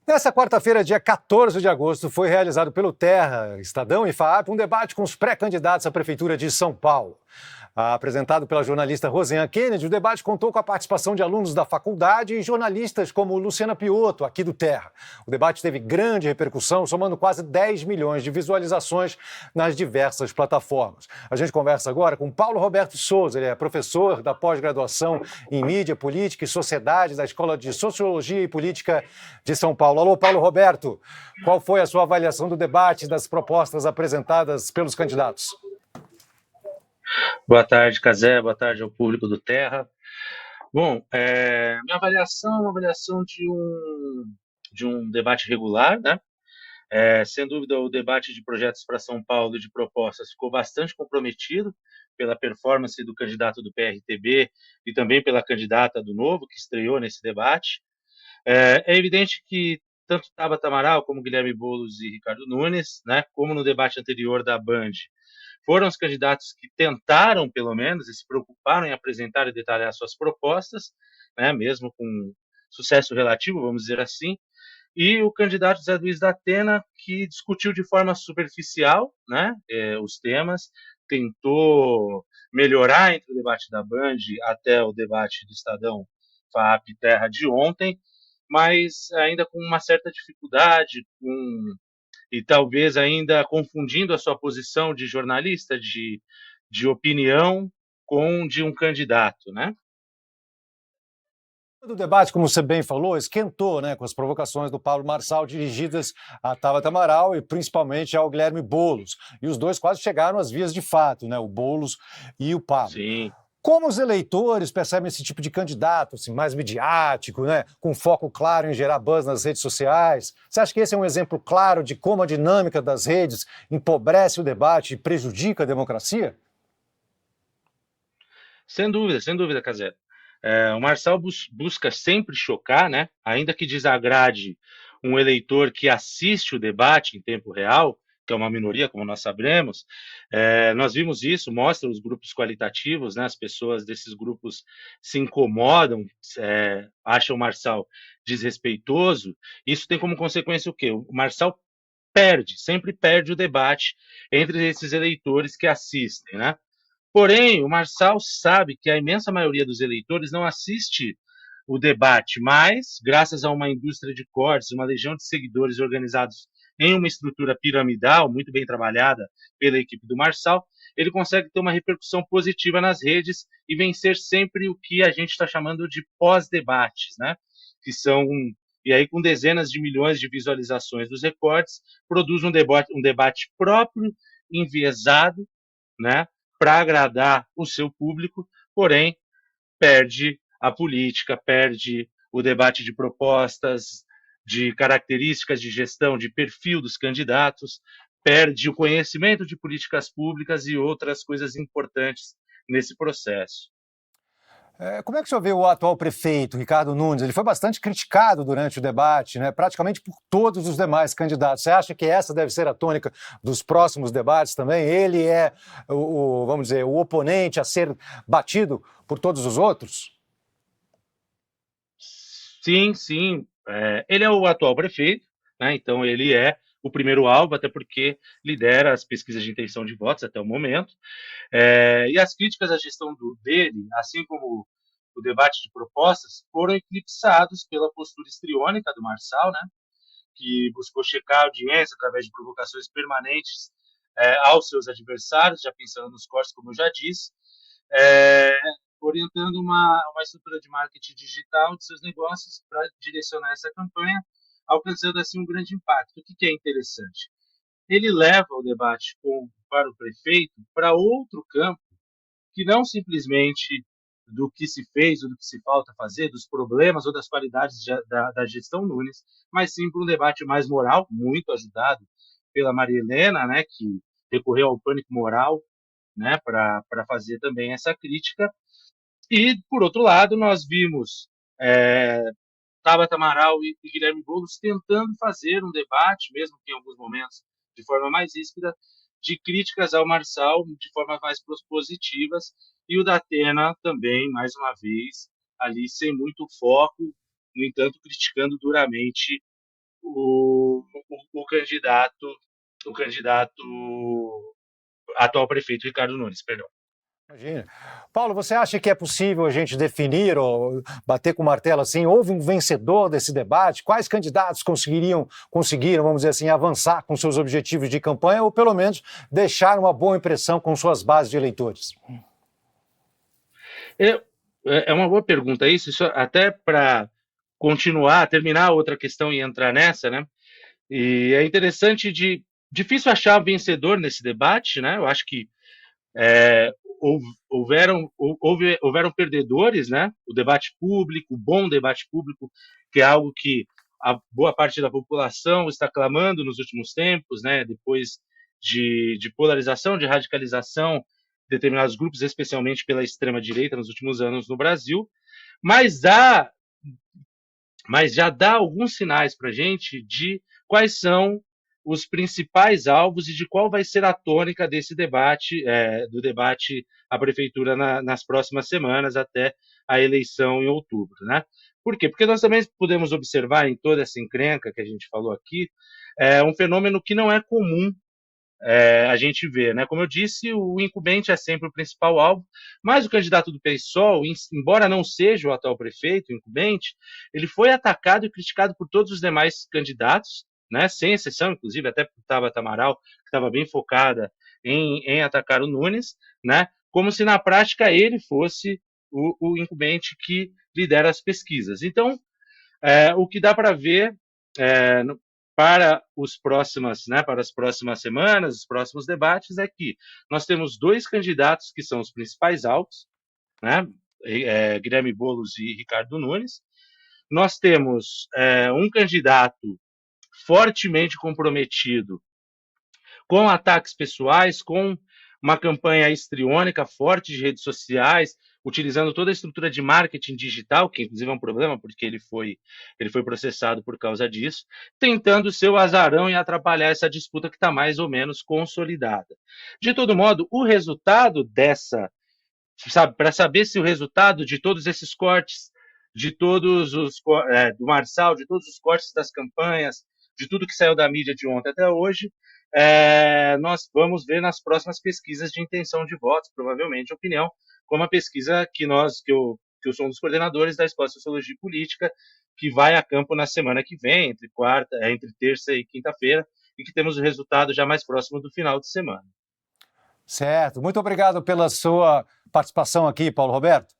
Nessa quarta-feira, dia 14 de agosto, foi realizado pelo Terra, Estadão e FAAP um debate com os pré-candidatos à Prefeitura de São Paulo. Apresentado pela jornalista Rosiane Kennedy, o debate contou com a participação de alunos da faculdade e jornalistas como Luciana Piotto, aqui do Terra. O debate teve grande repercussão, somando quase 10 milhões de visualizações nas diversas plataformas. A gente conversa agora com Paulo Roberto Souza, ele é professor da pós-graduação em Mídia, Política e Sociedade da Escola de Sociologia e Política de São Paulo. Alô, Paulo Roberto, qual foi a sua avaliação do debate e das propostas apresentadas pelos candidatos? Boa tarde, Cazé. Boa tarde ao público do Terra. Bom, minha avaliação é uma avaliação de um debate regular, né? Sem dúvida, o debate de projetos para São Paulo e de propostas ficou bastante comprometido pela performance do candidato do PRTB e também pela candidata do Novo, que estreou nesse debate. É evidente que tanto Tabata Amaral como Guilherme Boulos e Ricardo Nunes, né, como no debate anterior da Band, foram os candidatos que tentaram, pelo menos, e se preocuparam em apresentar e detalhar suas propostas, né, mesmo com sucesso relativo, vamos dizer assim, e o candidato Zé Luiz da Atena, que discutiu de forma superficial, né, os temas, tentou melhorar entre o debate da Band até o debate do Estadão FAP Terra de ontem, mas ainda com uma certa dificuldade, e talvez ainda confundindo a sua posição de jornalista, de opinião, com de um candidato, né? O debate, como você bem falou, esquentou, né, com as provocações do Pablo Marçal dirigidas a Tabata Amaral e principalmente ao Guilherme Boulos. E os dois quase chegaram às vias de fato, né, o Boulos e o Pablo. Sim. Como os eleitores percebem esse tipo de candidato, assim, mais midiático, né, com foco claro em gerar buzz nas redes sociais? Você acha que esse é um exemplo claro de como a dinâmica das redes empobrece o debate e prejudica a democracia? Sem dúvida, Casé. O Marçal busca sempre chocar, né? Ainda que desagrade um eleitor que assiste o debate em tempo real, que é uma minoria, como nós sabemos. Nós vimos isso, mostra os grupos qualitativos, né? As pessoas desses grupos se incomodam, acham o Marçal desrespeitoso. Isso tem como consequência o quê? O Marçal sempre perde o debate entre esses eleitores que assistem, né? Porém, o Marçal sabe que a imensa maioria dos eleitores não assiste o debate, mas, graças a uma indústria de cortes, uma legião de seguidores organizados em uma estrutura piramidal, muito bem trabalhada pela equipe do Marçal, ele consegue ter uma repercussão positiva nas redes e vencer sempre o que a gente está chamando de pós-debates, né? Que são, e aí com dezenas de milhões de visualizações dos recortes, produz um debate próprio, enviesado, né, para agradar o seu público, porém perde a política, perde o debate de propostas, de características de gestão, de perfil dos candidatos, perde o conhecimento de políticas públicas e outras coisas importantes nesse processo. Como é que o senhor vê o atual prefeito, Ricardo Nunes? Ele foi bastante criticado durante o debate, né, praticamente por todos os demais candidatos. Você acha que essa deve ser a tônica dos próximos debates também? Ele é vamos dizer, o oponente a ser batido por todos os outros? Sim, sim. Ele é o atual prefeito, né? Então ele é o primeiro alvo, até porque lidera as pesquisas de intenção de votos até o momento. E as críticas à gestão dele, assim como o debate de propostas, foram eclipsados pela postura histriônica do Marçal, né? Que buscou checar a audiência através de provocações permanentes aos seus adversários, já pensando nos cortes, como eu já disse, é, orientando uma estrutura de marketing digital de seus negócios para direcionar essa campanha, alcançando assim um grande impacto. O que é interessante? Ele leva o debate para o prefeito para outro campo que não simplesmente do que se fez ou do que se falta fazer, dos problemas ou das qualidades da gestão Nunes, mas sim para um debate mais moral, muito ajudado pela Maria Helena, né, que recorreu ao pânico moral, né, para fazer também essa crítica. E, por outro lado, nós vimos Tabata Amaral e Guilherme Boulos tentando fazer um debate, mesmo que em alguns momentos de forma mais ríspida, de críticas ao Marçal de formas mais positivas, e o Datena também, mais uma vez, ali sem muito foco, no entanto, criticando duramente o candidato, o candidato atual prefeito Ricardo Nunes, perdão. Imagina. Paulo, você acha que é possível a gente definir ou bater com o martelo assim? Houve um vencedor desse debate? Quais candidatos conseguiram, vamos dizer assim, avançar com seus objetivos de campanha ou pelo menos deixar uma boa impressão com suas bases de eleitores? É uma boa pergunta isso até para continuar, terminar outra questão e entrar nessa, né? E é interessante difícil achar vencedor nesse debate, né? Eu acho que houveram perdedores, né? O debate público, o bom debate público, que é algo que a boa parte da população está clamando nos últimos tempos, né? Depois de polarização, de radicalização de determinados grupos, especialmente pela extrema direita nos últimos anos no Brasil, mas já dá alguns sinais para a gente de quais são os principais alvos e de qual vai ser a tônica desse debate, do debate à prefeitura nas próximas semanas, até a eleição em outubro, né? Por quê? Porque nós também podemos observar em toda essa encrenca que a gente falou aqui, um fenômeno que não é comum a gente vê, né? Como eu disse, o incumbente é sempre o principal alvo, mas o candidato do PSOL, embora não seja o atual prefeito, o incumbente, ele foi atacado e criticado por todos os demais candidatos, né? Sem exceção, inclusive, até por Tabata Amaral, que estava bem focada em atacar o Nunes, né? Como se na prática ele fosse o incumbente que lidera as pesquisas. Então, o que dá para ver para as próximas semanas, os próximos debates, é que nós temos dois candidatos que são os principais alvos, né? Guilherme Boulos e Ricardo Nunes. Nós temos um candidato fortemente comprometido com ataques pessoais, com uma campanha histriônica forte de redes sociais, utilizando toda a estrutura de marketing digital, que inclusive é um problema, porque ele foi processado por causa disso, tentando ser o azarão e atrapalhar essa disputa que está mais ou menos consolidada. De todo modo, o resultado para saber se o resultado de todos esses cortes, de todos os do Marçal, de todos os cortes das campanhas, de tudo que saiu da mídia de ontem até hoje, nós vamos ver nas próximas pesquisas de intenção de votos, provavelmente de opinião, como a pesquisa que eu sou um dos coordenadores da Escola de Sociologia e Política, que vai a campo na semana que vem, entre terça e quinta-feira, e que temos o resultado já mais próximo do final de semana. Certo. Muito obrigado pela sua participação aqui, Paulo Roberto.